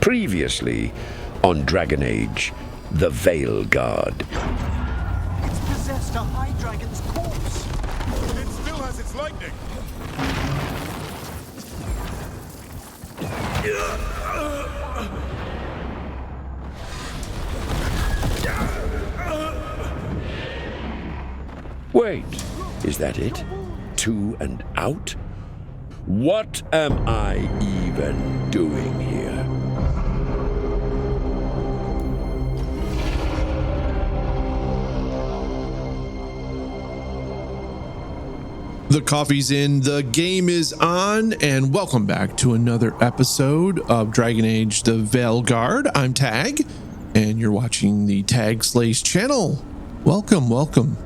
Previously on Dragon Age, the Veilguard. It's possessed a high dragon's corpse. It still has its lightning. Wait, is that it? 2 and out? What am I even doing here? The coffee's in, the game is on, and welcome back to another episode of Dragon Age the Veilguard. I'm Tag, and you're watching the Tag Slays channel. Welcome.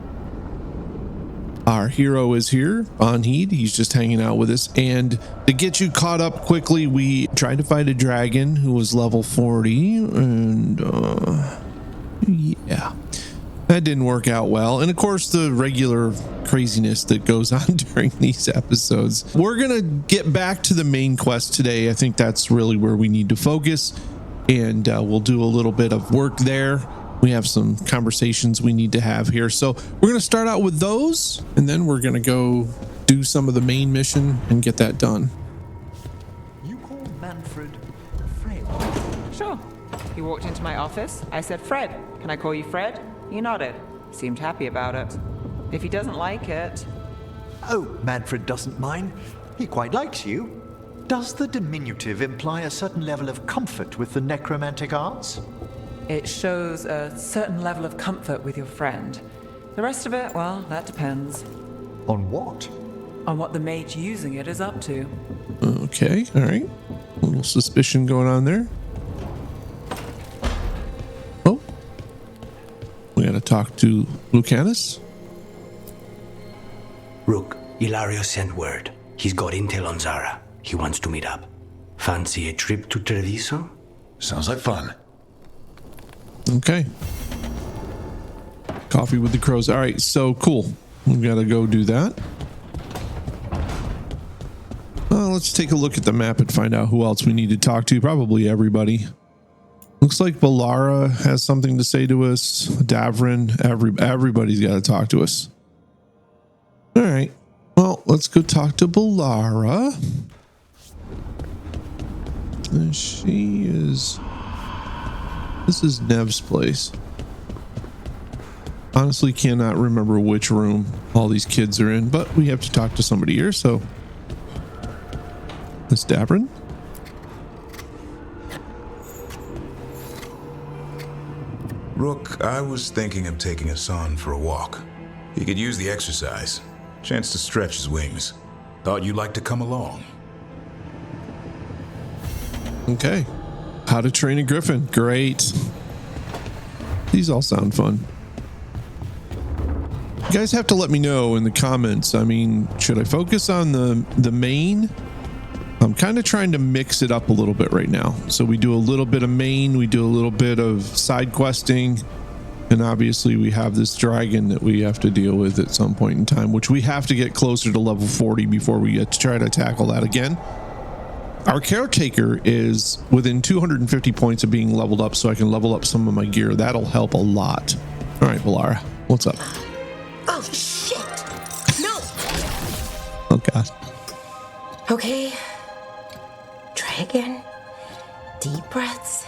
Our hero is here, Bonheed. He's just hanging out with us, and to get you caught up quickly, we tried to fight a dragon who was level 40, and yeah. That didn't work out well. And of course, the regular craziness that goes on during these episodes. We're going to get back to the main quest today. I think that's really where we need to focus. And we'll do a little bit of work there. We have some conversations we need to have here. So we're going to start out with those. And then we're going to go do some of the main mission and get that done. You call Manfred Fred? Sure. He walked into my office. I said, Fred, can I call you Fred? He nodded. Seemed happy about it. If he doesn't like it... Oh, Manfred doesn't mind. He quite likes you. Does the diminutive imply a certain level of comfort with the necromantic arts? It shows a certain level of comfort with your friend. The rest of it, well, that depends. On what? On what the mage using it is up to. Okay, all right. A little suspicion going on there. Oh. We got to talk to Lucanus. Rook, Ilario sent word. He's got intel on Zara. He wants to meet up. Fancy a trip to Treviso? Sounds like fun. Okay. Coffee with the crows. All right, so cool. We've got to go do that. Let's take a look at the map and find out who else we need to talk to. Probably everybody. Looks like Balara has something to say to us. Davrin, everybody's got to talk to us. All right. Well, let's go talk to Balara. And she is... This is Nev's place. Honestly, cannot remember which room all these kids are in, but we have to talk to somebody here, so... Miss Davrin? Rook, I was thinking of taking Hassan for a walk. He could use the exercise. Chance to stretch his wings. Thought you'd like to come along. Okay. How to Train a Griffin. Great. These all sound fun. You guys have to let me know in the comments. I mean, should I focus on the main? I'm kind of trying to mix it up a little bit right now. So we do a little bit of main, we do a little bit of side questing, and obviously we have this dragon that we have to deal with at some point in time, which we have to get closer to level 40 before we get to try to tackle that again. Our caretaker is within 250 points of being leveled up, so I can level up some of my gear. That'll help a lot. All right, Balara, what's up? Oh, shit. No. Oh, God. Okay. Try again. Deep breaths.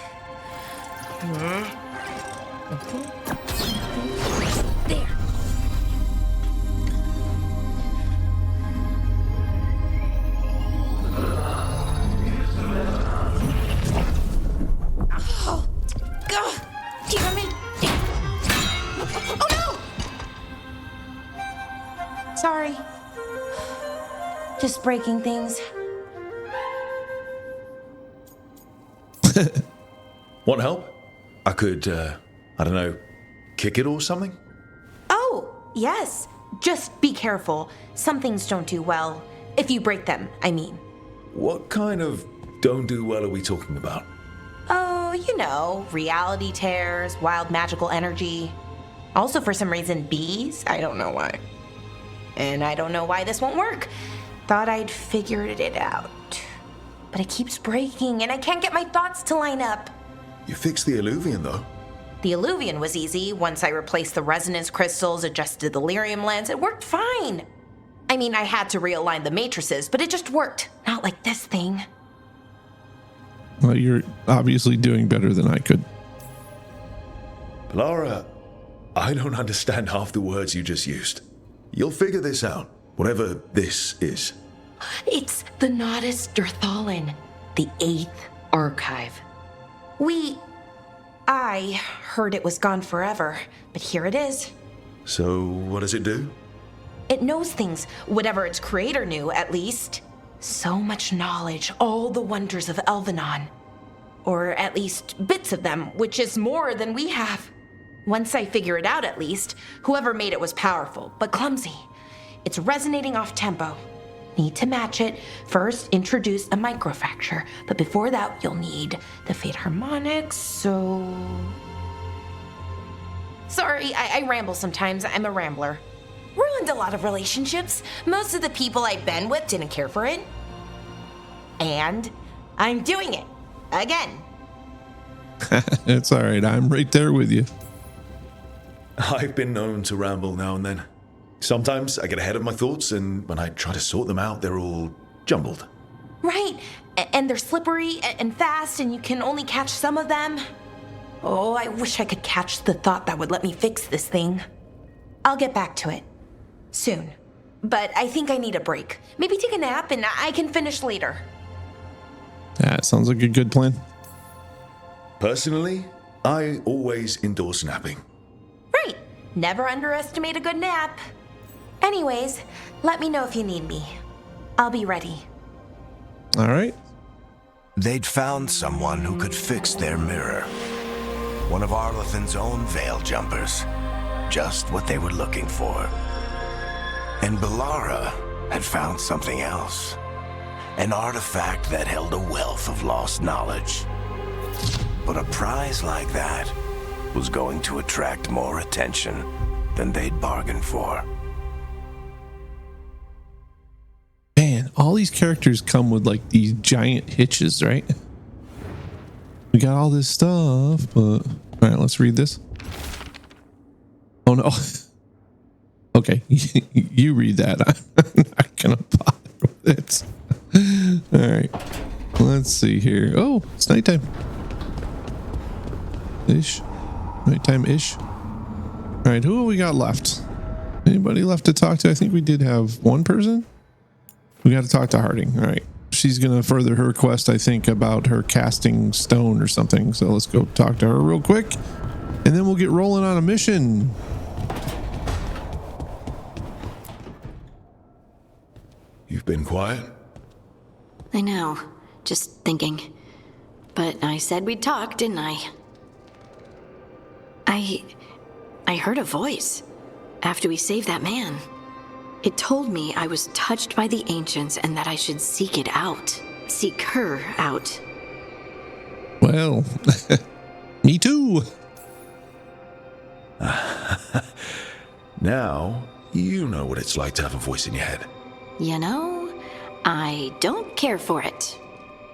There. Oh, God. Damn it. Oh, no. Sorry. Just breaking things. Want help? I could, I don't know, kick it or something? Oh, yes. Just be careful. Some things don't do well. If you break them, I mean. What kind of don't do well are we talking about? Oh, you know, reality tears, wild magical energy. Also, for some reason, bees. I don't know why. And I don't know why this won't work. Thought I'd figured it out. but it keeps breaking and I can't get my thoughts to line up. You fixed the illuvian, though. The illuvian was easy. Once I replaced the resonance crystals, adjusted the lyrium lens, it worked fine. I mean, I had to realign the matrices, but it just worked. Not like this thing. Well, you're obviously doing better than I could. Laura, I don't understand half the words you just used. You'll figure this out, whatever this is. It's the Nodus Dirthalin, the 8th archive. I heard it was gone forever, but here it is. So, what does it do? It knows things, whatever its creator knew, at least. So much knowledge, all the wonders of Elvenon. Or at least bits of them, which is more than we have. Once I figure it out, at least, whoever made it was powerful, but clumsy. It's resonating off tempo. Need to match it. First, introduce a microfracture, but before that, you'll need the Fate harmonics, so... Sorry, I ramble sometimes. I'm a rambler. Ruined a lot of relationships. Most of the people I've been with didn't care for it. And I'm doing it. Again. It's all right. I'm right there with you. I've been known to ramble now and then. Sometimes I get ahead of my thoughts, and when I try to sort them out, they're all jumbled. Right. And they're slippery and fast, and you can only catch some of them. Oh, I wish I could catch the thought that would let me fix this thing. I'll get back to it. Soon. But I think I need a break. Maybe take a nap, and I can finish later. That sounds like a good plan. Personally, I always endorse napping. Right. Never underestimate a good nap. Anyways, let me know if you need me. I'll be ready. All right. They'd found someone who could fix their mirror. One of Arlathan's own veil jumpers. Just what they were looking for. And Balara had found something else. An artifact that held a wealth of lost knowledge. But a prize like that was going to attract more attention than they'd bargained for. Man, all these characters come with like these giant hitches, right? We got all this stuff, but all right, let's read this. Oh no. Okay, you read that. I'm not gonna bother with it. All right, let's see here. Oh, it's nighttime. Nighttime-ish. All right, who have we got left? Anybody left to talk to? I think we did have one person. We got to talk to Harding. All right. She's going to further her quest, I think, about her casting stone or something. So let's go talk to her real quick. And then we'll get rolling on a mission. You've been quiet? I know. Just thinking. But I said we'd talk, didn't I? I heard a voice after we saved that man. It told me I was touched by the ancients and that I should seek it out. Seek her out. Well, me too. Now, you know what it's like to have a voice in your head. You know, I don't care for it.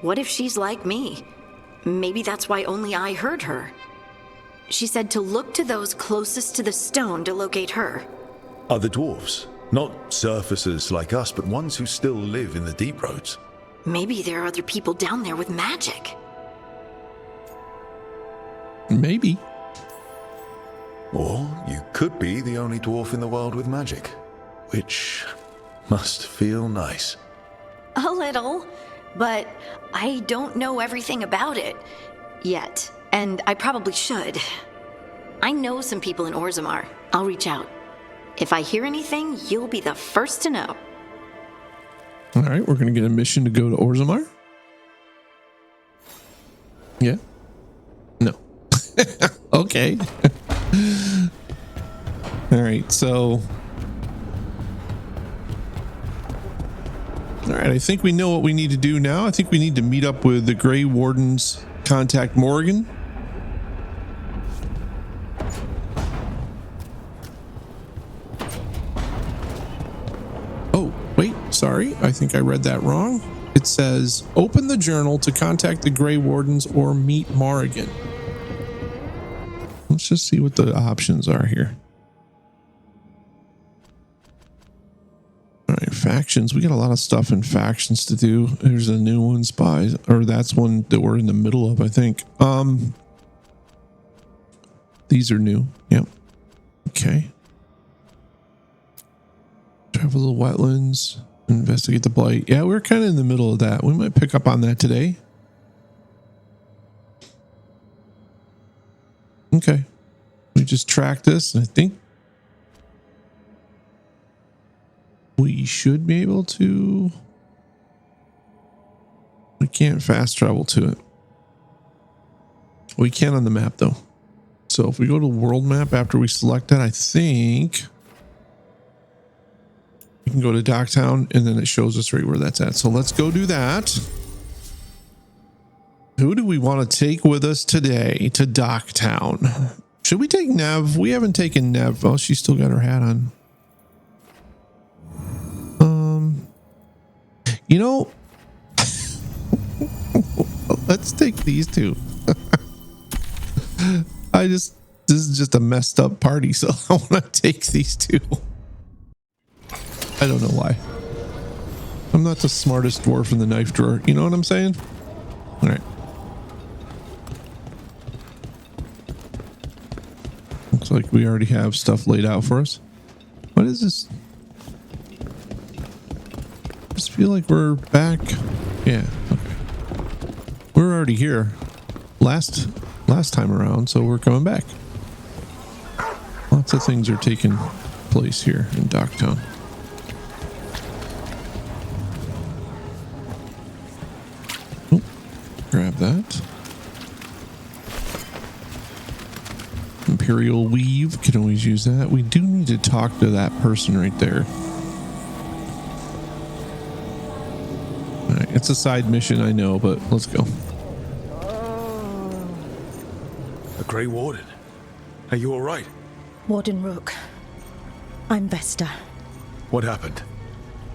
What if she's like me? Maybe that's why only I heard her. She said to look to those closest to the stone to locate her. Other dwarves. Not surfacers like us, but ones who still live in the deep roads. Maybe there are other people down there with magic. Maybe. Or you could be the only dwarf in the world with magic, which must feel nice. A little, but I don't know everything about it yet, and I probably should. I know some people in Orzammar. I'll reach out. If I hear anything, you'll be the first to know. All right, we're going to get a mission to go to Orzammar. Yeah. No. Okay. All right, so. All right, I think we know what we need to do now. I think we need to meet up with the Grey Wardens, contact Morgan. Oh, wait, sorry. I think I read that wrong. It it says, open the journal to contact the Grey Wardens or meet Morrigan. Let's just see what the options are here. All right, factions. We got a lot of stuff in factions to do. There's a new one, spies, or that's one that we're in the middle of, I think. These are new. Yep. Okay. Travel the wetlands. Investigate the blight. Yeah, we're kind of in the middle of that. We might pick up on that today. Okay. We just track this, and I think we should be able to. We can't fast travel to it. We can on the map, though. So if we go to world map after we select that, I think we can go to Docktown, and then it shows us right where that's at. So let's go do that. Who do we want to take with us today to Docktown? Should we take Nev? We haven't taken Nev. Oh, she's still got her hat on. You know, let's take these two. This is just a messed up party, so I want to take these two. I don't know why. I'm not the smartest dwarf in the knife drawer. You know what I'm saying? All right. Looks like we already have stuff laid out for us. What is this? I just feel like we're back. Yeah. Okay. We're already here. Last time around, so we're coming back. Lots of things are taking place here in Docktown. Oh, grab that. Imperial weave, can always use that. We do need to talk to that person right there. All right, it's a side mission, I know, but let's go. A Grey Warden. Are you all right? Warden Rook. I'm Vesta. What happened?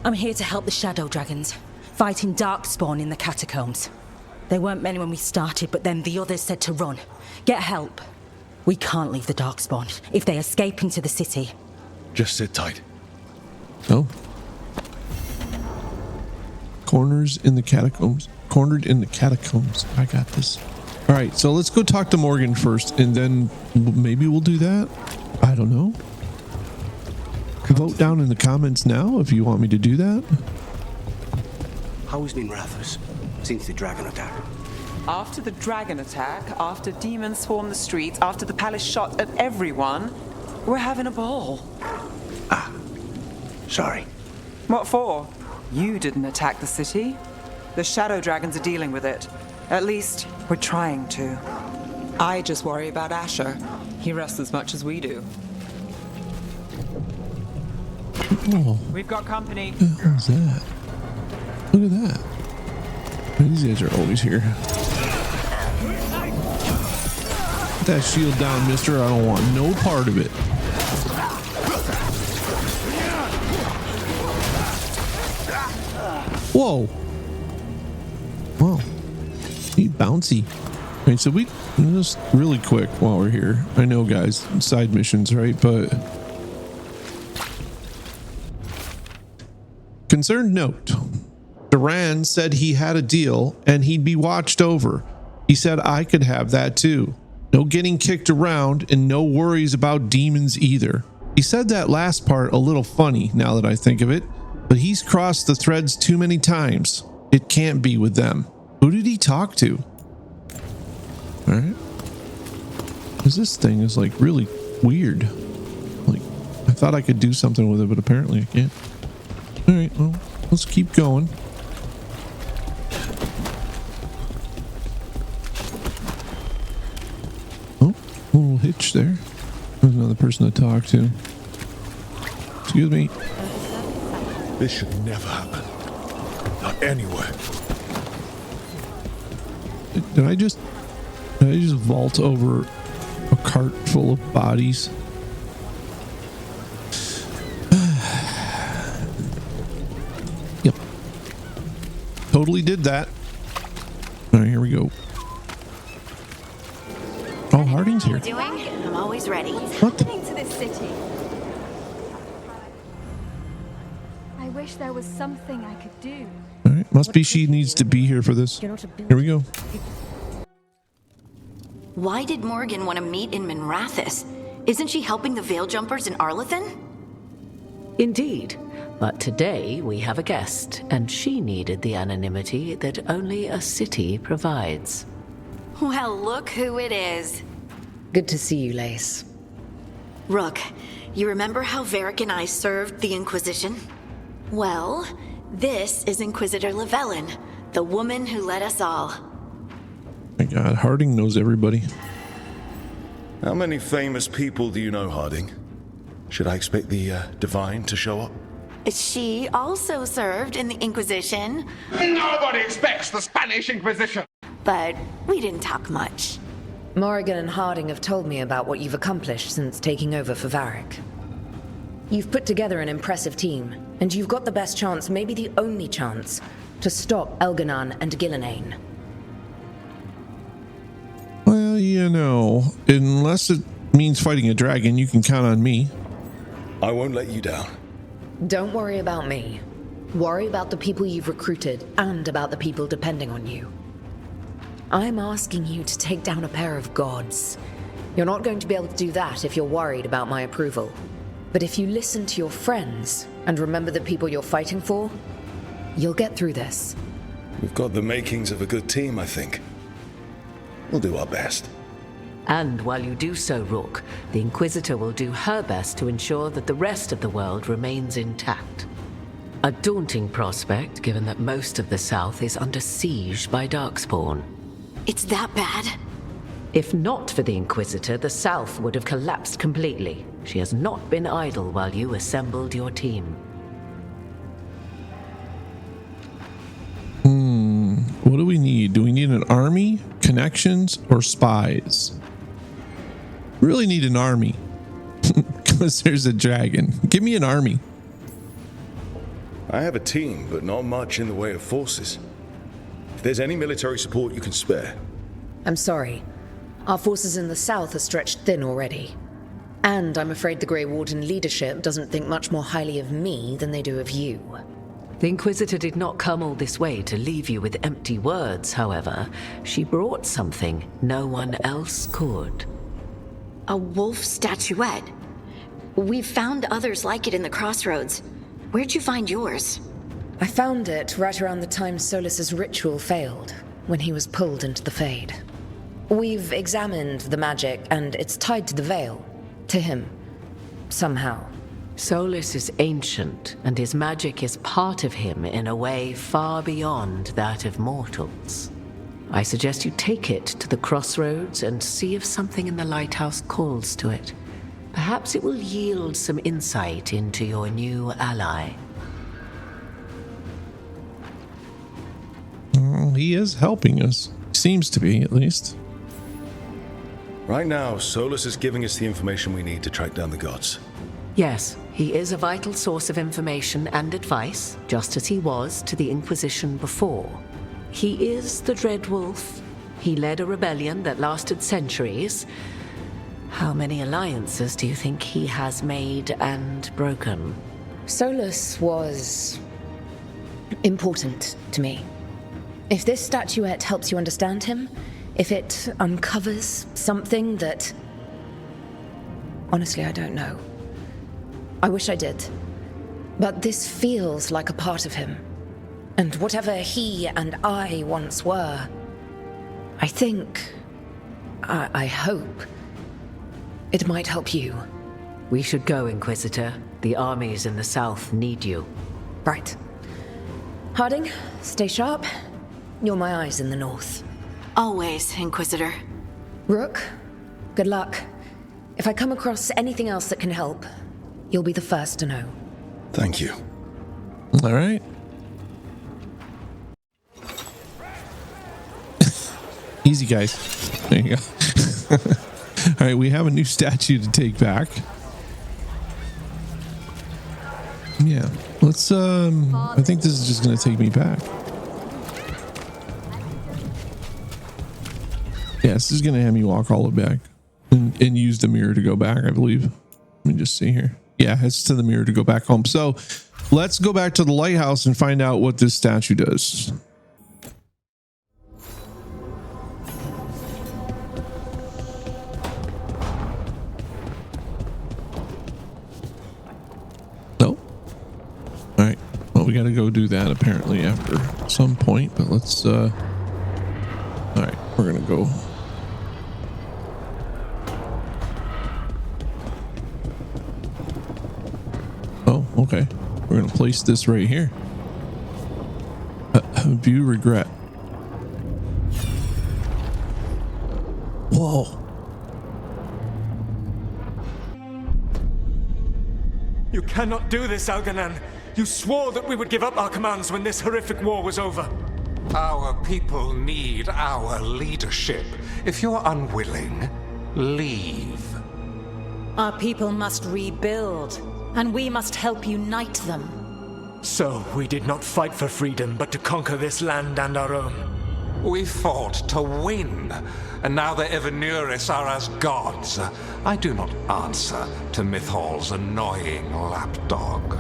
I'm here to help the Shadow Dragons, fighting Darkspawn in the catacombs. There weren't many when we started, but then the others said to run. Get help. We can't leave the Darkspawn if they escape into the city. Just sit tight. Oh. Cornered in the catacombs. I got this. All right, so let's go talk to Morgan first, and then maybe we'll do that. I don't know. Vote down in the comments now if you want me to do that. How has been Rathers since the dragon attack? After the dragon attack, after demons swarmed the streets, after the palace shot at everyone, we're having a ball. Sorry. What for? You didn't attack the city. The Shadow Dragons are dealing with it. At least, we're trying to. I just worry about Asher. He rests as much as we do. Oh, We've got company. what was that? Look at that. These guys are always here. Put that shield down, mister. I don't want no part of it. Whoa. Wow. He bouncy. Right, so we just really quick while we're here. I know, guys, side missions, right? But concerned note. Duran said he had a deal and he'd be watched over. He said I could have that too. No getting kicked around and no worries about demons either. He said that last part a little funny now that I think of it, but he's crossed the threads too many times. It can't be with them. Who did he talk to? All right. Because this thing is like really weird. Like, I thought I could do something with it, but apparently I can't. All right, well, let's keep going. Oh, a little hitch there. There's another person to talk to. Excuse me. This should never happen. Not anywhere. Did I just vault over a cart full of bodies? totally did that. All right, here we go. Oh, Harding's here. Doing? I'm always ready. What the? To this city. I wish there was something I could do. All right, must be she needs to be here for this. Here we go. Why did Morgan want to meet in Minrathous? Isn't she helping the Veil Jumpers in Arlathan? Indeed. But today we have a guest, and she needed the anonymity that only a city provides. Well, look who it is. Good to see you, Lace. Rook, you remember how Varric and I served the Inquisition? Well, this is Inquisitor Llewellyn, the woman who led us all. My God, Harding knows everybody. How many famous people do you know, Harding? Should I expect the Divine to show up? She also served in the Inquisition. Nobody expects the Spanish Inquisition! But we didn't talk much. Morrigan and Harding have told me about what you've accomplished since taking over for Varric. You've put together an impressive team, and you've got the best chance, maybe the only chance, to stop Elganon and Gillenane. Well, you know, unless it means fighting a dragon, you can count on me. I won't let you down. Don't worry about me. Worry about the people you've recruited, and about the people depending on you. I'm asking you to take down a pair of gods. You're not going to be able to do that if you're worried about my approval. But if you listen to your friends, and remember the people you're fighting for, you'll get through this. We've got the makings of a good team, I think. We'll do our best. And while you do so, Rook, the Inquisitor will do her best to ensure that the rest of the world remains intact. A daunting prospect, given that most of the South is under siege by Darkspawn. It's that bad? If not for the Inquisitor, the South would have collapsed completely. She has not been idle while you assembled your team. What do we need? Do we need an army, connections, or spies? Really need an army. Because there's a dragon. Give me an army. I have a team, but not much in the way of forces. If there's any military support you can spare. I'm sorry. Our forces in the South are stretched thin already. And I'm afraid the Grey Warden leadership doesn't think much more highly of me than they do of you. The Inquisitor did not come all this way to leave you with empty words, however. She brought something no one else could. A wolf statuette. We've found others like it in the crossroads. Where'd you find yours? I found it right around the time Solus's ritual failed, when he was pulled into the Fade. We've examined the magic, and it's tied to the Veil. To him. Somehow. Solus is ancient, and his magic is part of him in a way far beyond that of mortals. I suggest you take it to the crossroads and see if something in the lighthouse calls to it. Perhaps it will yield some insight into your new ally. Well, he is helping us. Seems to be, at least. Right now, Solus is giving us the information we need to track down the gods. Yes, he is a vital source of information and advice, just as he was to the Inquisition before. He is the Dread Wolf. He led a rebellion that lasted centuries. How many alliances do you think he has made and broken? Solus was important to me. If this statuette helps you understand him, if it uncovers something that... Honestly, I don't know. I wish I did. But this feels like a part of him. And whatever he and I once were, I think... I hope... it might help you. We should go, Inquisitor. The armies in the south need you. Right. Harding, stay sharp. You're my eyes in the north. Always, Inquisitor. Rook, good luck. If I come across anything else that can help, you'll be the first to know. Thank you. All right. Easy, guys. There you go. All right, we have a new statue to take back. Yeah, let's, I think this is just going to take me back. Yeah, this is going to have me walk all the way back and use the mirror to go back, I believe. Let me just see here. Yeah, it's to the mirror to go back home. So let's go back to the lighthouse and find out what this statue does. No. All right. Well, we got to go do that apparently after some point, but let's, all right, we're going to go. Oh, okay. We're going to place this right here. View regret. Whoa. You cannot do this, Algernon. You swore that we would give up our commands when this horrific war was over. Our people need our leadership. If you're unwilling, leave. Our people must rebuild, and we must help unite them. So, we did not fight for freedom, but to conquer this land and our own. We fought to win, and now the Evenuris are as gods. I do not answer to Mythal's annoying lapdog.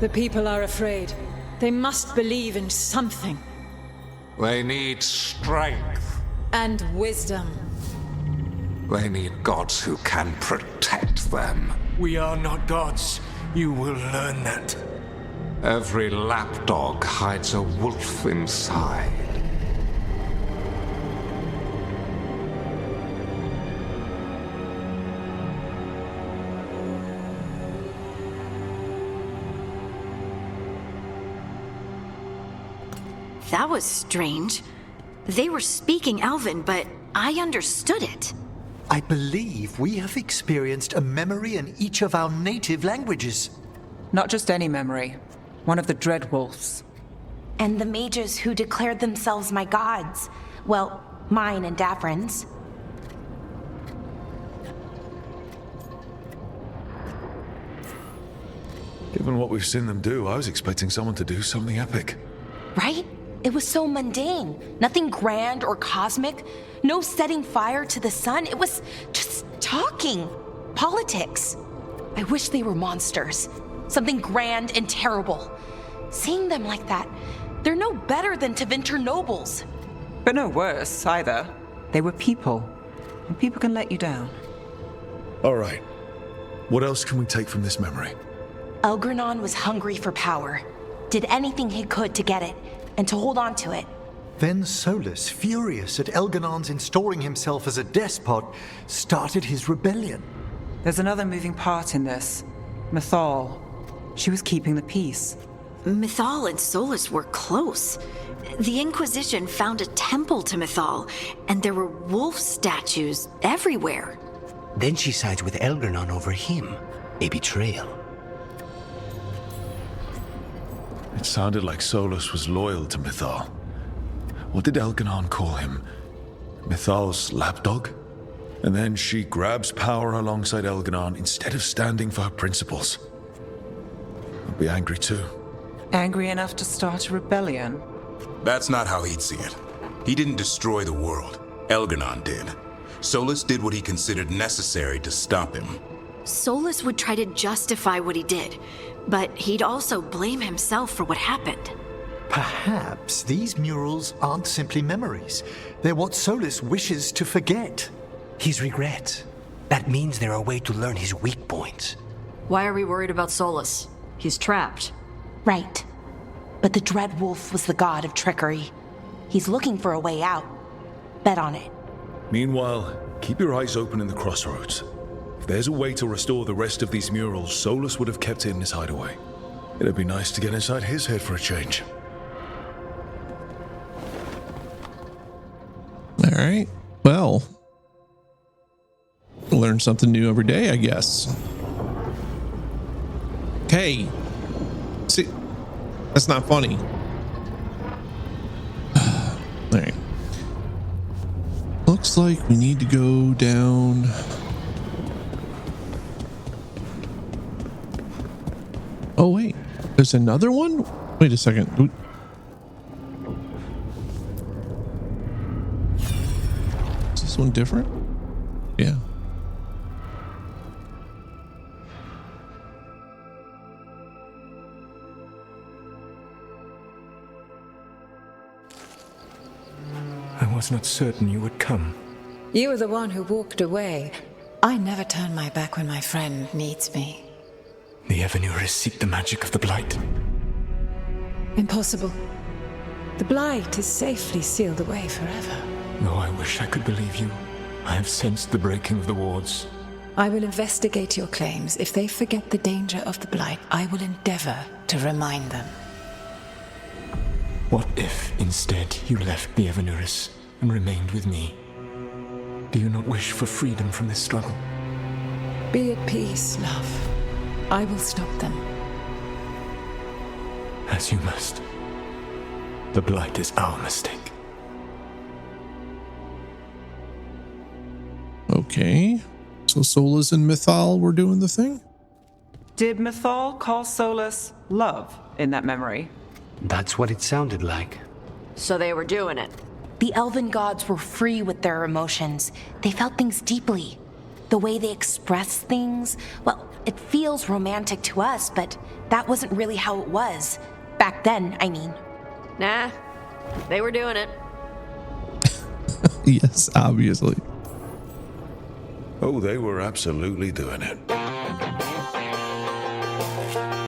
The people are afraid. They must believe in something. They need strength. And wisdom. They need gods who can protect them. We are not gods. You will learn that. Every lapdog hides a wolf inside. That was strange. They were speaking Elven, but I understood it. I believe we have experienced a memory in each of our native languages. Not just any memory. One of the Dread Wolves. And the mages who declared themselves my gods. Well, mine and Davrin's. Given what we've seen them do, I was expecting someone to do something epic. Right? It was so mundane. Nothing grand or cosmic. No setting fire to the sun. It was just talking. Politics. I wish they were monsters. Something grand and terrible. Seeing them like that, they're no better than Tevinter nobles. But no worse, either. They were people. And people can let you down. All right. What else can we take from this memory? Elgranon was hungry for power. Did anything he could to get it, and to hold on to it. Then Solus, furious at Elganon's installing himself as a despot, started his rebellion. There's another moving part in this. Mythal. She was keeping the peace. Mythal and Solus were close. The Inquisition found a temple to Mythal, and there were wolf statues everywhere. Then she sides with Elgranon over him. A betrayal. It sounded like Solus was loyal to Mythal. What did Elganon call him? Mythal's lapdog? And then she grabs power alongside Elganon instead of standing for her principles. I'd be angry too. Angry enough to start a rebellion? That's not how he'd see it. He didn't destroy the world. Elganon did. Solus did what he considered necessary to stop him. Solus would try to justify what he did, but he'd also blame himself for what happened. Perhaps these murals aren't simply memories. They're what Solus wishes to forget. His regrets. That means they're a way to learn his weak points. Why are we worried about Solus? He's trapped. Right. But the Dread Wolf was the god of trickery. He's looking for a way out. Bet on it. Meanwhile, keep your eyes open in the crossroads. If there's a way to restore the rest of these murals, Solus would have kept it in his hideaway. It'd be nice to get inside his head for a change. All right. Well, learn something new every day, I guess. Hey, see, that's not funny. All right. Looks like we need to go down. Oh, wait, there's another one? Wait a second. this one different? Yeah. I was not certain you would come. You were the one who walked away. I never turn my back when my friend needs me. The Evanurus seek the magic of the Blight. Impossible. The Blight is safely sealed away forever. Though I wish I could believe you. I have sensed the breaking of the wards. I will investigate your claims. If they forget the danger of the Blight, I will endeavor to remind them. What if, instead, you left the Evanurus and remained with me? Do you not wish for freedom from this struggle? Be at peace, love. I will stop them. As you must. The Blight is our mistake. Okay. So Solus and Mythal were doing the thing? Did Mythal call Solus love in that memory? That's what it sounded like. So they were doing it. The elven gods were free with their emotions. They felt things deeply. The way they express things, well, it feels romantic to us, but that wasn't really how it was. Back then, I mean. Nah, they were doing it. Yes, obviously. Oh, they were absolutely doing it.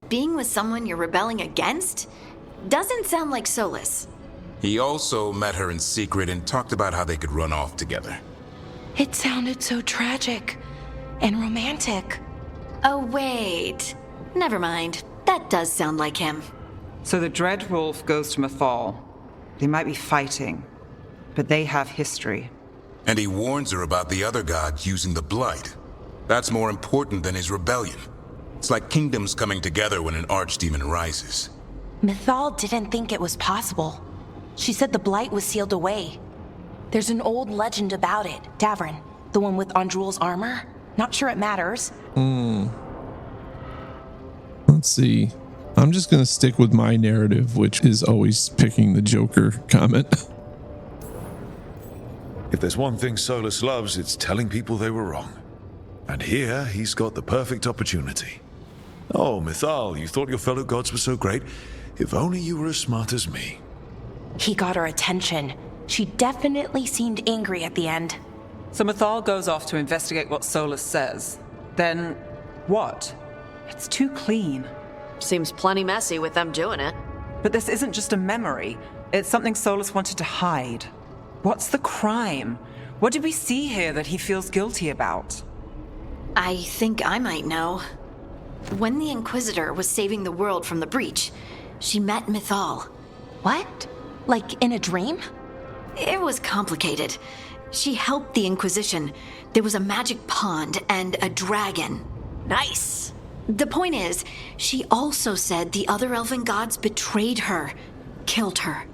Being with someone you're rebelling against doesn't sound like Solus. He also met her in secret and talked about how they could run off together. It sounded so tragic and romantic. Oh, wait. Never mind. That does sound like him. So the Dread Wolf goes to Mythal. They might be fighting, but they have history. And he warns her about the other god using the Blight. That's more important than his rebellion. It's like kingdoms coming together when an archdemon rises. Mythal didn't think it was possible. She said the Blight was sealed away. There's an old legend about it. Davrin, the one with Andrul's armor. Not sure it matters. Let's see. I'm just going to stick with my narrative, which is always picking the Joker comment. If there's one thing Solus loves, it's telling people they were wrong. And here, he's got the perfect opportunity. Oh, Mythal, you thought your fellow gods were so great? If only you were as smart as me. He got her attention. She definitely seemed angry at the end. So Mythal goes off to investigate what Solus says. Then, what? It's too clean. Seems plenty messy with them doing it. But this isn't just a memory. It's something Solus wanted to hide. What's the crime? What did we see here that he feels guilty about? I think I might know. When the Inquisitor was saving the world from the breach, she met Mythal. What? Like in a dream? It was complicated. She helped the Inquisition. There was a magic pond and a dragon. Nice. The point is, she also said the other elven gods betrayed her, killed her.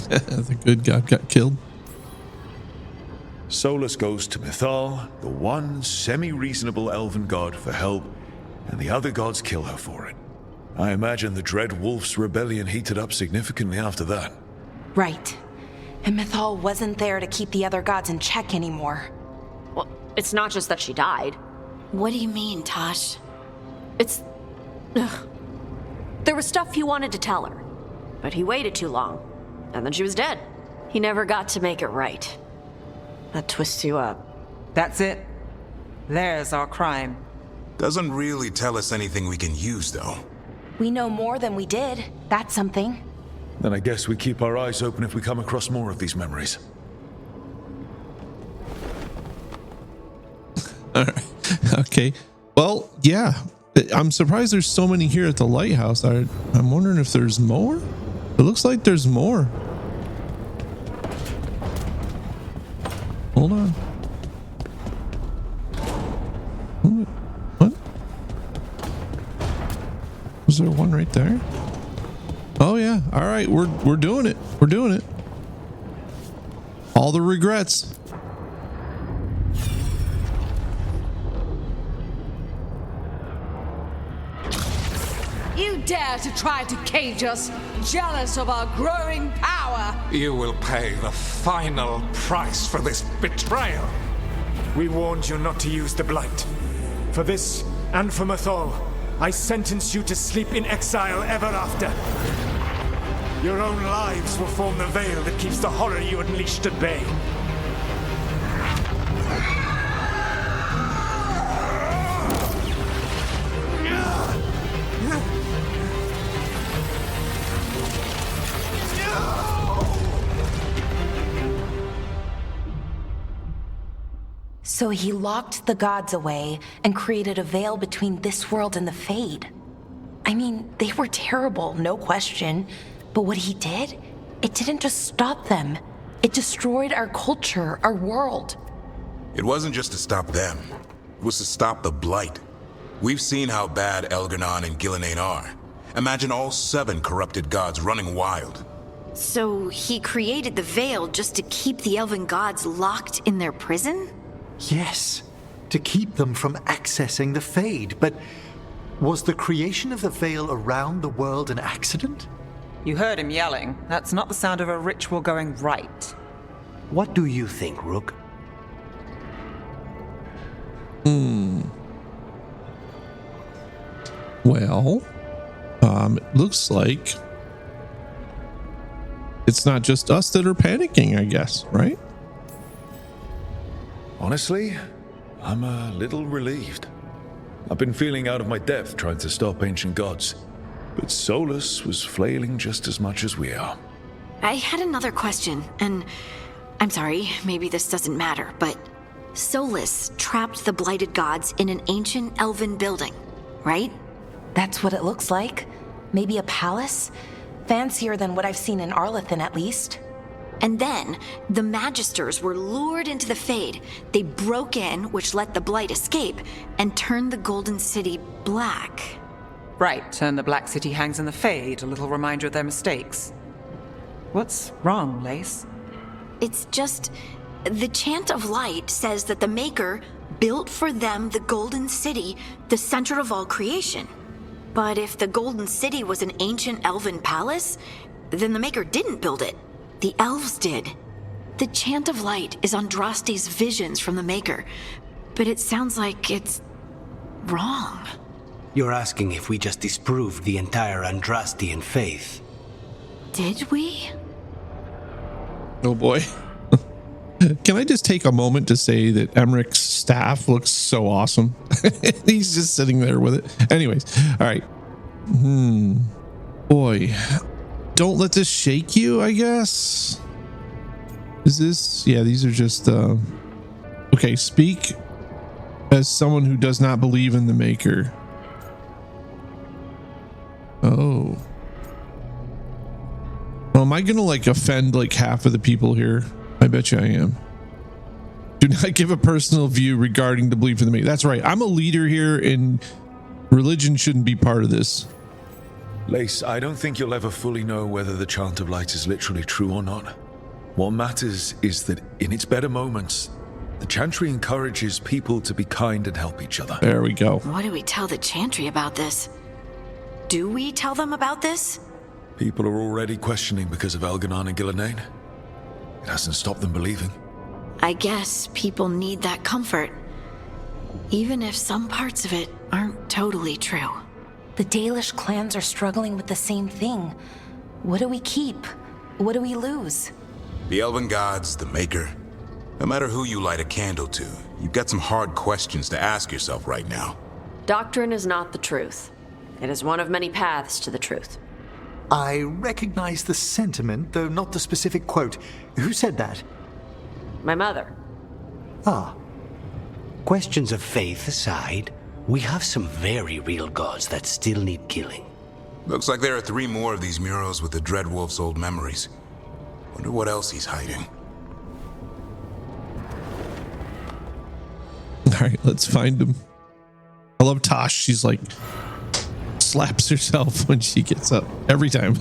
The good god got killed. Solus goes to Mythal, the one semi-reasonable elven god, for help, and the other gods kill her for it. I imagine the Dread Wolf's rebellion heated up significantly after that. Right. And Mythal wasn't there to keep the other gods in check anymore. Well, it's not just that she died. What do you mean, Tosh? It's... Ugh. There was stuff he wanted to tell her, but he waited too long, and then she was dead. He never got to make it right. That twists you up. That's it. There's our crime. Doesn't really tell us anything we can use, though. We know more than we did. That's something. Then I guess we keep our eyes open if we come across more of these memories. All right. Okay. Well, yeah. I'm surprised there's so many here at the lighthouse. I'm wondering if there's more. It looks like there's more. Hold on. What? Was there one right there? Oh yeah. All right. We're doing it. We're doing it. All the regrets. You dare to try to cage us, jealous of our growing power. You will pay the final price for this betrayal. We warned you not to use the Blight. For this, and for Mythal, I sentence you to sleep in exile ever after. Your own lives will form the veil that keeps the horror you unleashed at bay. So he locked the gods away and created a veil between this world and the Fade. I mean, they were terrible, no question. But what he did, it didn't just stop them. It destroyed our culture, our world. It wasn't just to stop them. It was to stop the Blight. We've seen how bad Elgar'nan and Gillenane are. Imagine all 7 corrupted gods running wild. So he created the veil just to keep the elven gods locked in their prison? Yes, to keep them from accessing the Fade. But was the creation of the veil around the world an accident? You heard him yelling. That's not the sound of a ritual going right. What do you think, Rook? Well, it looks like it's not just us that are panicking, I guess, right? Honestly, I'm a little relieved. I've been feeling out of my depth trying to stop ancient gods, but Solus was flailing just as much as we are. I had another question, and I'm sorry, maybe this doesn't matter, but Solus trapped the blighted gods in an ancient elven building, right? That's what it looks like. Maybe a palace? Fancier than what I've seen in Arlathan, at least. And then, the Magisters were lured into the Fade. They broke in, which let the Blight escape, and turned the Golden City black. Right, and the Black City hangs in the Fade, a little reminder of their mistakes. What's wrong, Lace? It's just, the Chant of Light says that the Maker built for them the Golden City, the center of all creation. But if the Golden City was an ancient elven palace, then the Maker didn't build it. The elves did. The Chant of Light is Andraste's visions from the Maker, but it sounds like it's wrong. You're asking if we just disproved the entire Andrastian faith. Did we? Oh boy. Can I just take a moment to say that Emmerich's staff looks so awesome? He's just sitting there with it. Anyways, all right. Boy. Don't let this shake you, I guess. Is this? Yeah, these are just okay, speak as someone who does not believe in the Maker. Oh. Well, am I gonna like offend like half of the people here? I bet you I am. Do not give a personal view regarding the belief in the Maker. That's right. I'm a leader here, and religion shouldn't be part of this. Lace, I don't think you'll ever fully know whether the Chant of Light is literally true or not. What matters is that in its better moments, the Chantry encourages people to be kind and help each other. There we go. What do we tell the Chantry about this? Do we tell them about this? People are already questioning because of Elgar'nan and Gillenane. It hasn't stopped them believing. I guess people need that comfort, even if some parts of it aren't totally true. The Dalish clans are struggling with the same thing. What do we keep? What do we lose? The elven gods, the Maker. No matter who you light a candle to, you've got some hard questions to ask yourself right now. Doctrine is not the truth. It is one of many paths to the truth. I recognize the sentiment, though not the specific quote. Who said that? My mother. Ah. Questions of faith aside, we have some very real gods that still need killing. Looks like there are 3 more of these murals with the Dreadwolf's old memories. Wonder what else he's hiding. All right, let's find him. I love Tosh. She's like slaps herself when she gets up every time.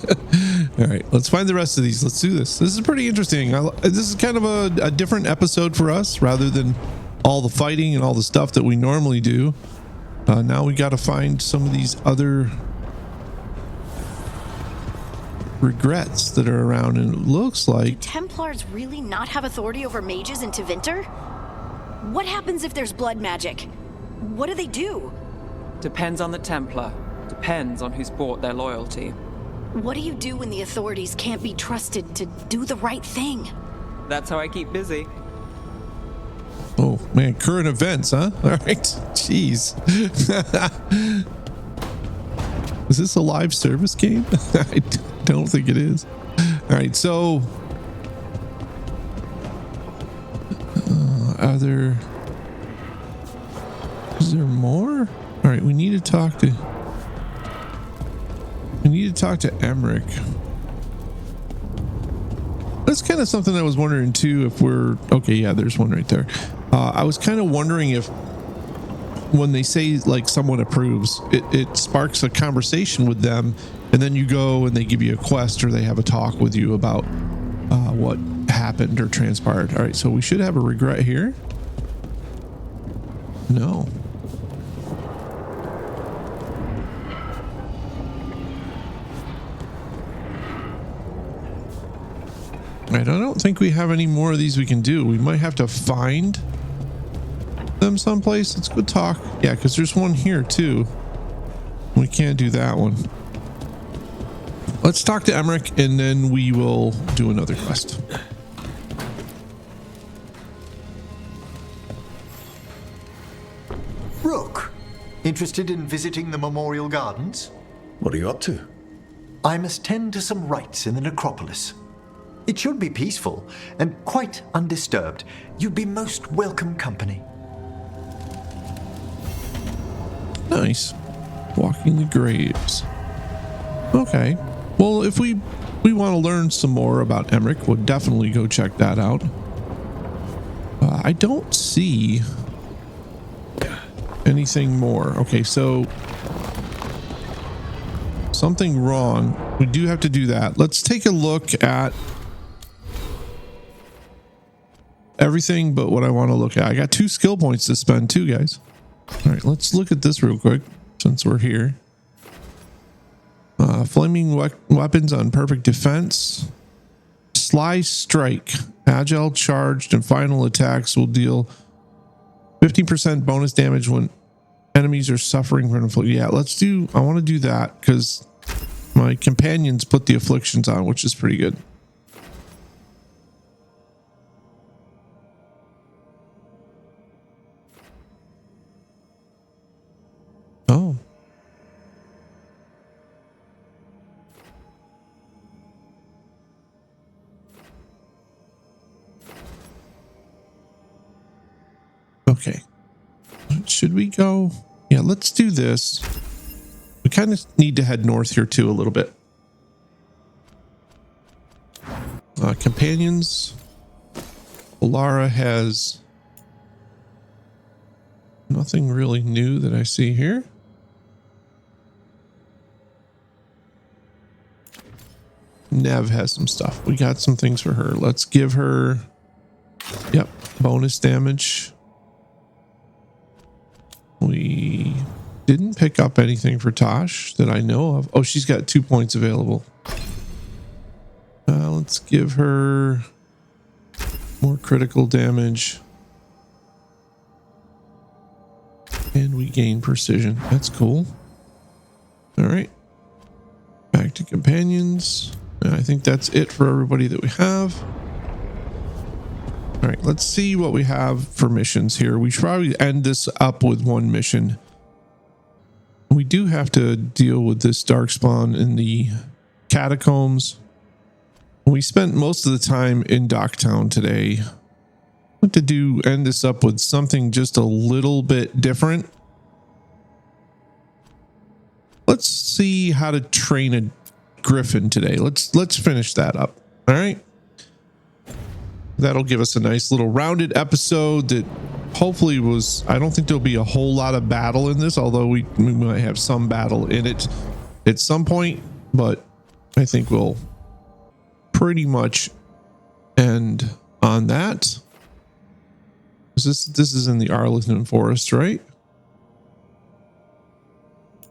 All right, let's find the rest of these. Let's do this. This is pretty interesting. This is kind of a different episode for us rather than all the fighting and all the stuff that we normally do. Now we got to find some of these other regrets that are around, and it looks like Templars really not have authority over mages in Tevinter? What happens if there's blood magic? What do they do? Depends on the Templar. Depends on who's bought their loyalty. What do you do when the authorities can't be trusted to do the right thing? That's how I keep busy. oh man, current events, huh? All right, jeez. Is this a live service game? I don't think it is. All right, so is there more? All right, we need to talk to Emmerich. That's kind of something I was wondering too, if we're okay. Yeah, there's one right there. I was kind of wondering if when they say like someone approves, it sparks a conversation with them, and then you go and they give you a quest or they have a talk with you about what happened or transpired. All right, so we should have a regret here. No. Right, I don't think we have any more of these we can do. We might have to find them someplace. Let's go talk. Yeah, because there's one here too. We can't do that one. Let's talk to Emmerich and then we will do another quest. Rook, interested in visiting the Memorial Gardens? What are you up to? I must tend to some rites in the necropolis. It should be peaceful and quite undisturbed. You'd be most welcome company. Nice. Walking the graves. Okay. Well, if we want to learn some more about Emmerich, we'll definitely go check that out. I don't see anything more. Okay, so something wrong. We do have to do that. Let's take a look at everything but what I want to look at. I got 2 skill points to spend too, guys. All right, let's look at this real quick since we're here. Flaming weapons on perfect defense. Sly strike, agile charged, and final attacks will deal 15% bonus damage when enemies are suffering from affliction. Yeah, I want to do that because my companions put the afflictions on, which is pretty good. Oh. Okay. Should we go? Yeah, let's do this. We kind of need to head north here too a little bit. Companions. Lara has nothing really new that I see here. Nev has some stuff. We got some things for her. Let's give her, yep, bonus damage. We didn't pick up anything for Tosh that I know of. Oh, she's got 2 points available. Let's give her more critical damage. And we gain precision. That's cool. All right. Back to companions. I think that's it for everybody that we have. All right, let's see what we have for missions here. We should probably end this up with one mission. We do have to deal with this darkspawn in the catacombs. We spent most of the time in Docktown today. What to end this up with something just a little bit different. Let's see how to train a griffin today. Let's finish that up. All right. That'll give us a nice little rounded episode that hopefully was, I don't think there'll be a whole lot of battle in this, although we might have some battle in it at some point, but I think we'll pretty much end on that. This is in the Arlington Forest, right?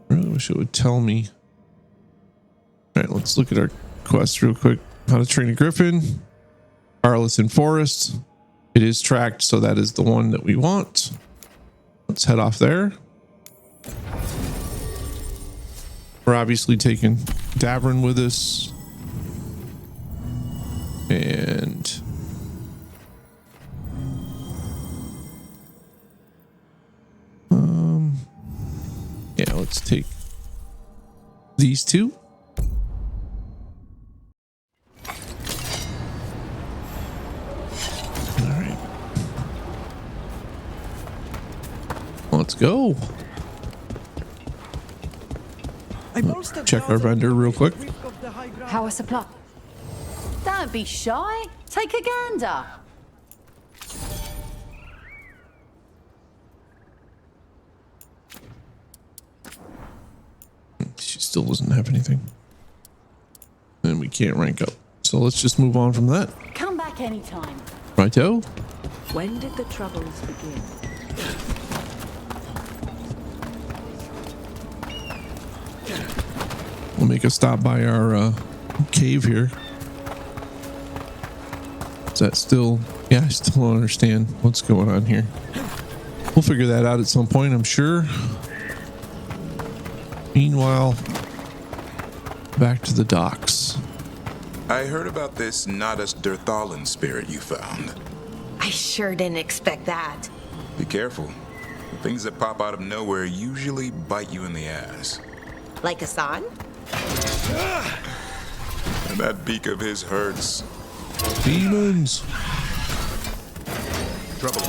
I really wish it would tell me. All right, let's look at our quest real quick. How to Train a Griffin. Arlison Forest. It is tracked, so that is the one that we want. Let's head off there. We're obviously taking Davern with us. And yeah, let's take these two. All right. Let's go. Check our vendor real quick. Power supply. Don't be shy. Take a gander. She still doesn't have anything. And we can't rank up. So let's just move on from that. Come back anytime. Righto. When did the troubles begin? We'll make a stop by our cave here. Is that still... Yeah, I still don't understand what's going on here. We'll figure that out at some point, I'm sure. Meanwhile, back to the docks. I heard about this Nadas Durthalan spirit you found. I sure didn't expect that. Be careful. The things that pop out of nowhere usually bite you in the ass. Like Hassan? And that beak of his hurts. Demons. Trouble.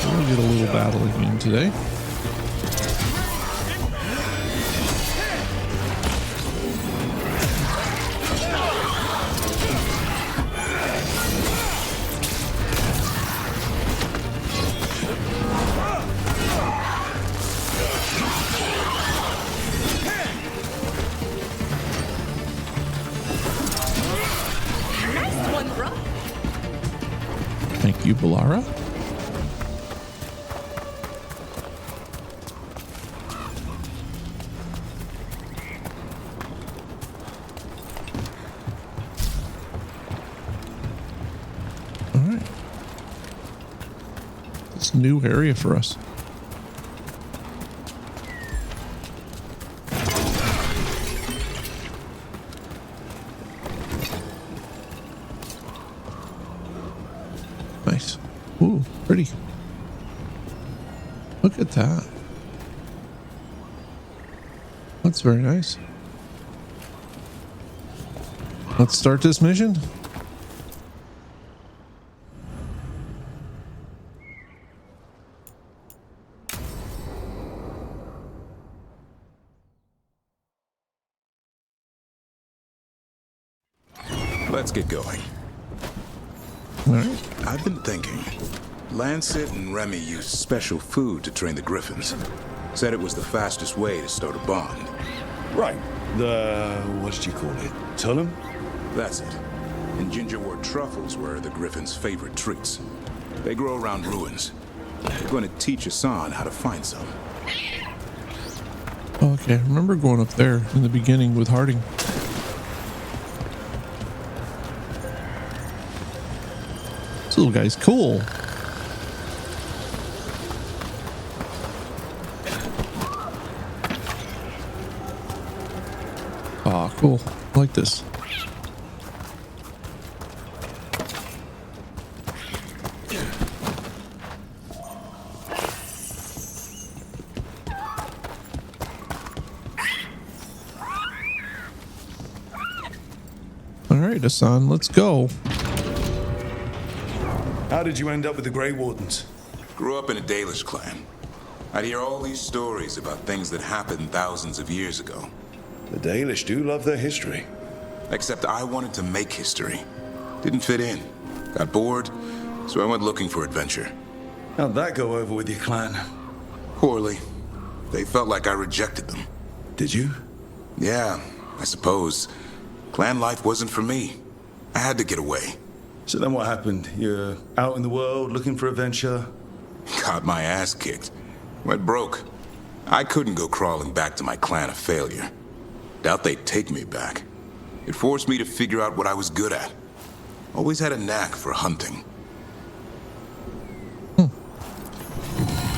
We'll get a little battling in today. Thank you, Balara. All right. It's a new area for us. Nice. Ooh, pretty. Look at that. That's very nice. Let's start this mission. Let's get going. All right. I've been thinking. Lancet and Remy used special food to train the Griffins. Said it was the fastest way to start a bond. Right. The... what did you call it? Tullum? That's it. And gingerwort truffles were the Griffins' favorite treats. They grow around ruins. They're going to teach Hassan how to find some. Okay, I remember going up there in the beginning with Harding. This little guy's cool. Ah, cool. I like this. All right, Hassan, let's go. How did you end up with the Grey Wardens? Grew up in a Dalish clan. I'd hear all these stories about things that happened thousands of years ago. The Dalish do love their history. Except I wanted to make history. Didn't fit in. Got bored, so I went looking for adventure. How'd that go over with your clan? Poorly. They felt like I rejected them. Did you? Yeah, I suppose. Clan life wasn't for me. I had to get away. So then what happened? You're out in the world looking for adventure? Got my ass kicked. Went broke. I couldn't go crawling back to my clan of failure. Doubt they'd take me back. It forced me to figure out what I was good at. Always had a knack for hunting.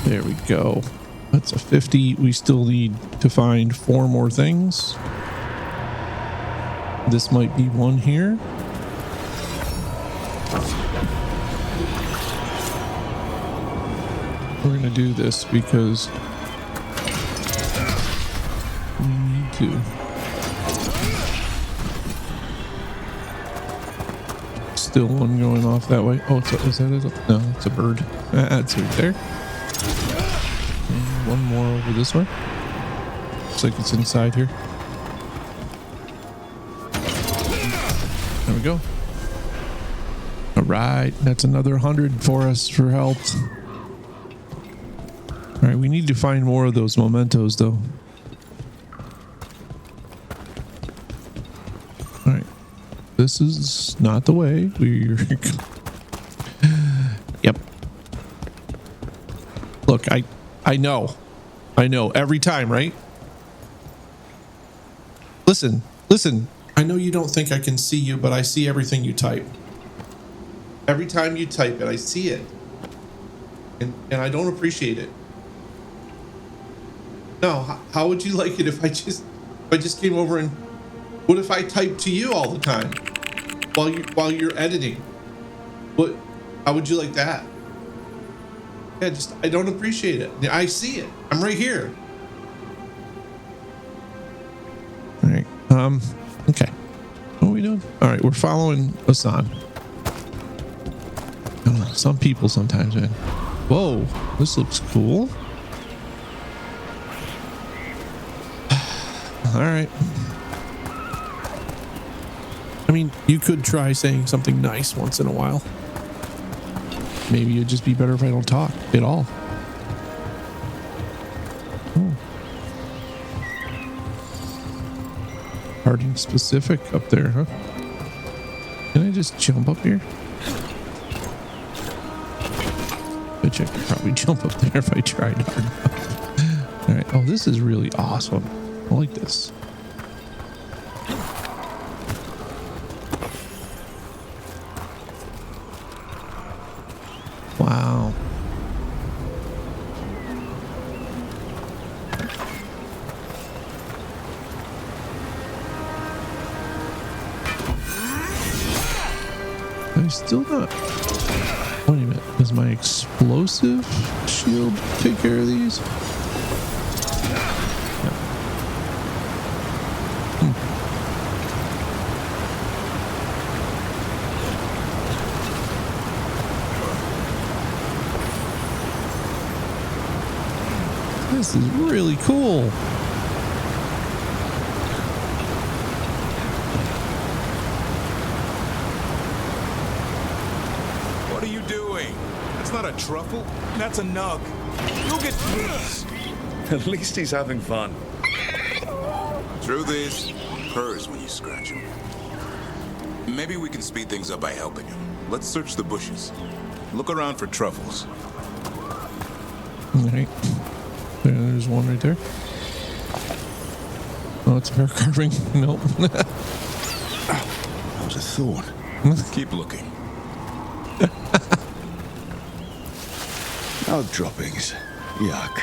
There we go. That's a 50. We still need to find 4 more things. This might be one here. We're going to do this because we need to. Still one going off that way. Oh, is that it? No, it's a bird. That's right there. And one more over this way. Looks like it's inside here. There we go. All right, that's another 100 for us for health. All right, we need to find more of those mementos, though. All right, this is not the way. We're yep. Look, I know every time, right? Listen. I know you don't think I can see you, but I see everything you type. Every time you type it, I see it, and I don't appreciate it. No, how would you like it if I just came over and what if I typed to you all the time while you're editing? What? How would you like that? Yeah, I don't appreciate it. I see it. I'm right here. All right. Okay. What are we doing? All right, we're following Hassan. I don't know, some people sometimes, man. Whoa, this looks cool. All right. I mean, you could try saying something nice once in a while. Maybe it'd just be better if I don't talk at all. Oh. Harding specific up there, huh? Can I just jump up here? Bet you I could probably jump up there if I tried hard enough. All right. Oh, this is really awesome. I like this. Wow. I'm still not. Wait a minute. Does my explosive shield take care of these? This is really cool. What are you doing? That's not a truffle. That's a nug. Go get these. At least he's having fun. Truth is, purrs when you scratch him. Maybe we can speed things up by helping him. Let's search the bushes. Look around for truffles. All right. There's one right there. Oh, it's a hair carving. Nope. That was a thorn. Keep looking. Nug droppings. Yuck.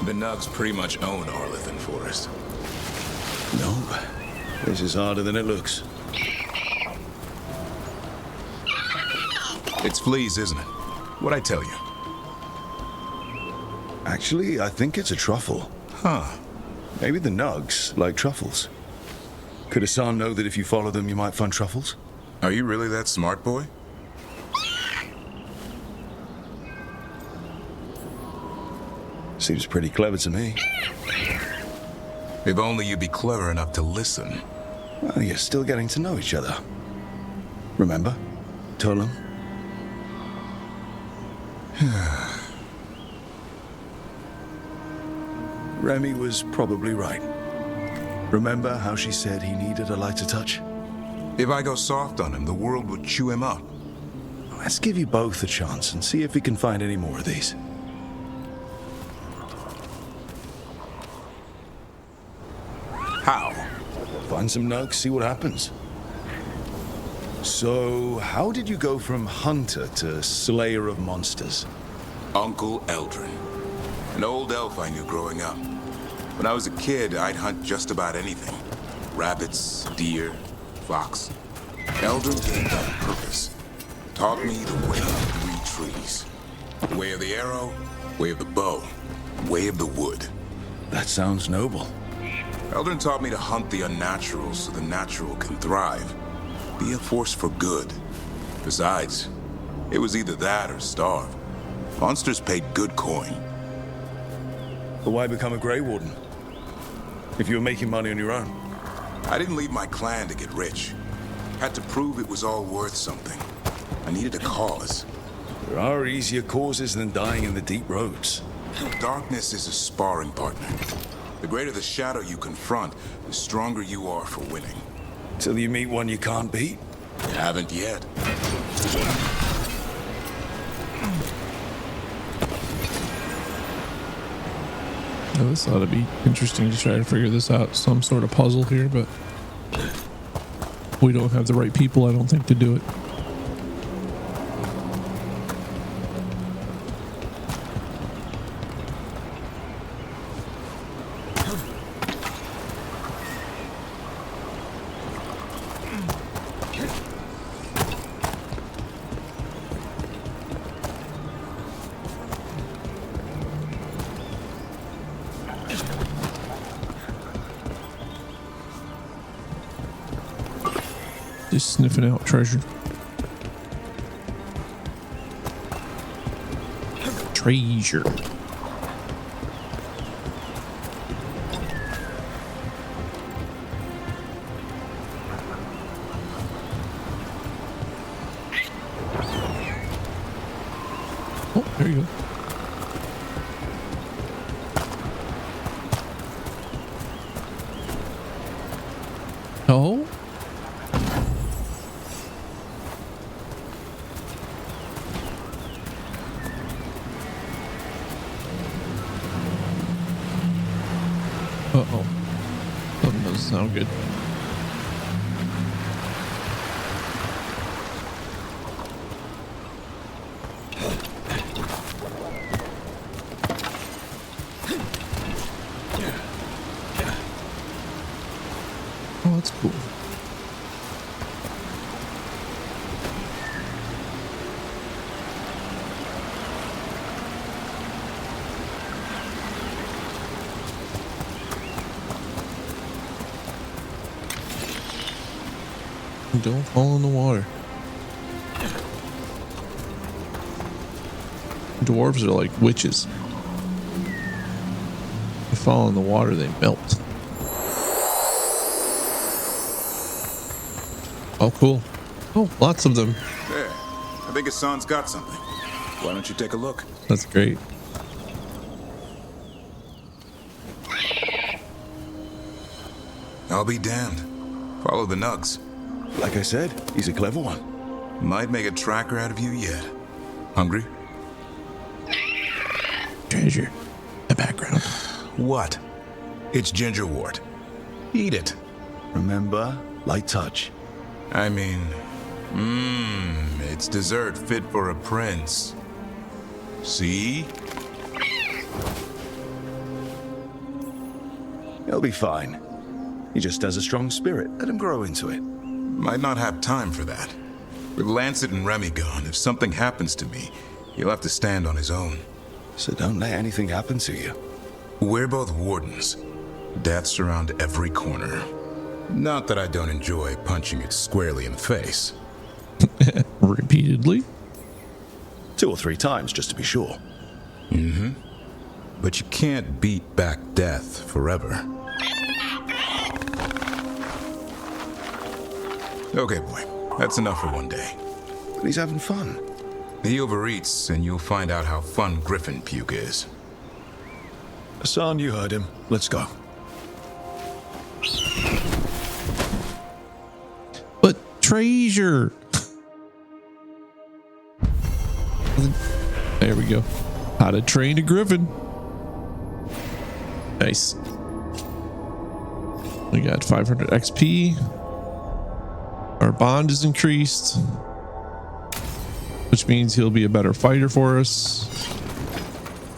The nugs pretty much own Arlithan Forest. Nope. This is harder than it looks. It's fleas, isn't it? What'd I tell you? Actually, I think it's a truffle. Huh. Maybe the nugs like truffles. Could Hassan know that if you follow them, you might find truffles? Are you really that smart, boy? Seems pretty clever to me. If only you'd be clever enough to listen. Well, you're still getting to know each other. Remember? Tolam? Remy was probably right. Remember how she said he needed a lighter touch? If I go soft on him, the world would chew him up. Let's give you both a chance and see if we can find any more of these. How? Find some nugs, see what happens. So, how did you go from hunter to slayer of monsters? Uncle Eldrin. An old elf I knew growing up. When I was a kid, I'd hunt just about anything. Rabbits, deer, fox. Eldrin gave that a purpose. Taught me the way of 3 trees. The way of the arrow, way of the bow, way of the wood. That sounds noble. Eldrin taught me to hunt the unnatural so the natural can thrive. Be a force for good. Besides, it was either that or starve. Monsters paid good coin. But why become a Grey Warden? If you were making money on your own? I didn't leave my clan to get rich. Had to prove it was all worth something. I needed a cause. There are easier causes than dying in the deep roads. Darkness is a sparring partner. The greater the shadow you confront, the stronger you are for winning. Till you meet one you can't beat? Haven't yet. Now, this ought to be interesting to try to figure this out. Some sort of puzzle here, but we don't have the right people, I don't think, to do it. Just sniffing out treasure. Treasure. Oh, there you go. Oh? Uh-oh. Something doesn't sound good. Oh, that's cool. Don't fall in the water. Dwarves are like witches. They fall in the water, they melt. Oh, cool. Oh, lots of them. There. I think Hassan's got something. Why don't you take a look? That's great. I'll be damned. Follow the nugs. Like I said, he's a clever one. Might make a tracker out of you yet. Hungry? Treasure. The background. What? It's gingerwort. Eat it. Remember, light touch. I mean, it's dessert fit for a prince. See? He'll be fine. He just has a strong spirit. Let him grow into it. Might not have time for that. With Lancet and Remy gone, if something happens to me, he'll have to stand on his own. So don't let anything happen to you. We're both wardens. Death's around every corner. Not that I don't enjoy punching it squarely in the face. Repeatedly? 2 or 3 times, just to be sure. Mm-hmm. But you can't beat back death forever. Okay, boy. That's enough for one day. But he's having fun. He overeats, and you'll find out how fun griffin puke is. Hassan, you heard him. Let's go. treasure. There we go. How to Train a Griffin. Nice. We got 500 XP. Our bond is increased, which means he'll be a better fighter for us.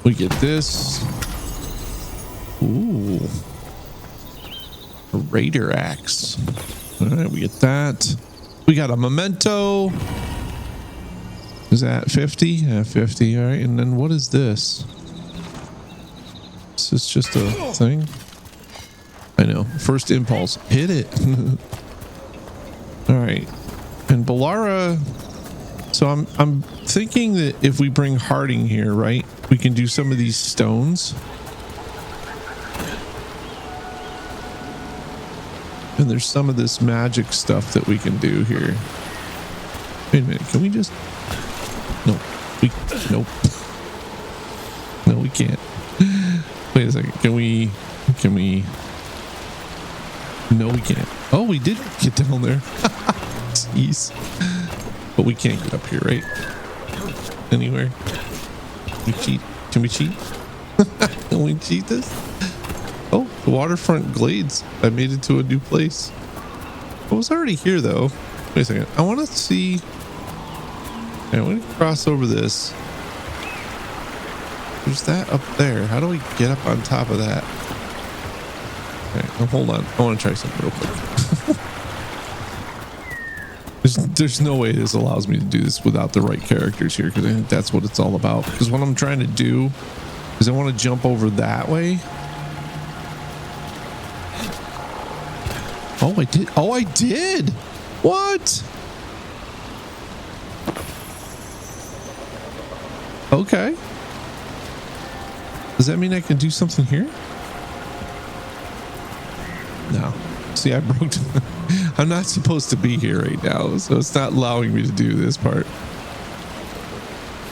We get this. Ooh. A Raider Axe. All right, we get that. We got a memento. Is that 50? Yeah, 50. All right. And then what is this? This is just a thing. I know. First impulse. Hit it. All right. And Balara. So I'm thinking that if we bring Harding here, right, we can do some of these stones. And there's some of this magic stuff that we can do here. Wait a minute. Can we just... No, nope. No, we can't. Wait a second. Can we? No, we can't. Oh, we did get down there. Jeez. But we can't get up here, right? Anywhere. We cheat. Can we cheat? Can we cheat this? Oh, the waterfront glades. I made it to a new place. I was already here though. Wait a second. I want to see. I want to cross over this. There's that up there. How do we get up on top of that? Okay, well, hold on. I want to try something real quick. there's no way this allows me to do this without the right characters here, because I think that's what it's all about. Because what I'm trying to do is I want to jump over that way. Oh, I did. Oh, I did. What? Okay. Does that mean I can do something here? No. See, I broke. I'm not supposed to be here right now, so it's not allowing me to do this part.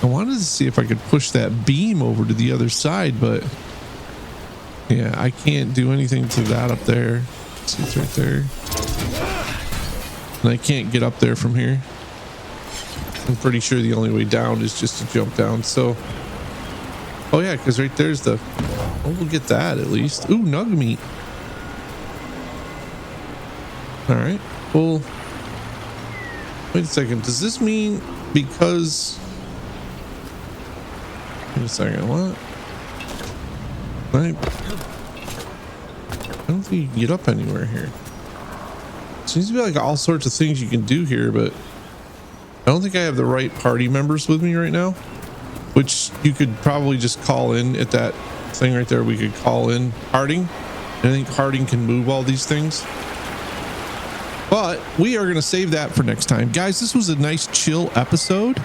I wanted to see if I could push that beam over to the other side, but yeah, I can't do anything to that up there. See, it's right there. And I can't get up there from here. I'm pretty sure the only way down is just to jump down. So, oh yeah, because right there's the. Oh, we'll get that at least. Ooh, nug meat. All right. Well, wait a second. Does this mean because? Wait a second. What? Right. I don't think you can get up anywhere here. Seems to be like all sorts of things you can do here, but I don't think I have the right party members with me right now, which you could probably just call in at that thing right there. We could call in Harding. And I think Harding can move all these things. But we are going to save that for next time. Guys, this was a nice chill episode.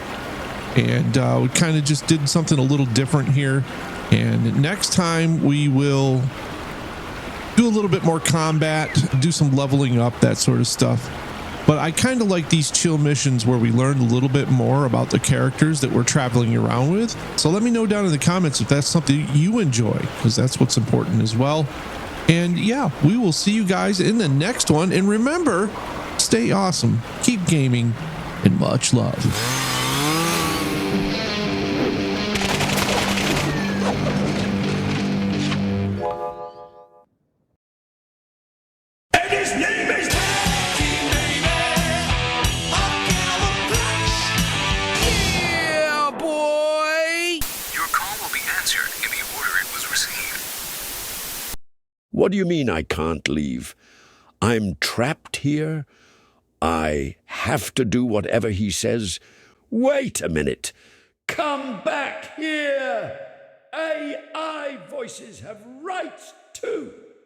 And we kind of just did something a little different here. And next time we will do a little bit more combat, do some leveling up, that sort of stuff. But I kind of like these chill missions where we learn a little bit more about the characters that we're traveling around with. So let me know down in the comments if that's something you enjoy, because that's what's important as well. And yeah, we will see you guys in the next one. And remember, stay awesome, keep gaming, and much love. What do you mean I can't leave? I'm trapped here? I have to do whatever he says? Wait a minute. Come back here! AI voices have rights too!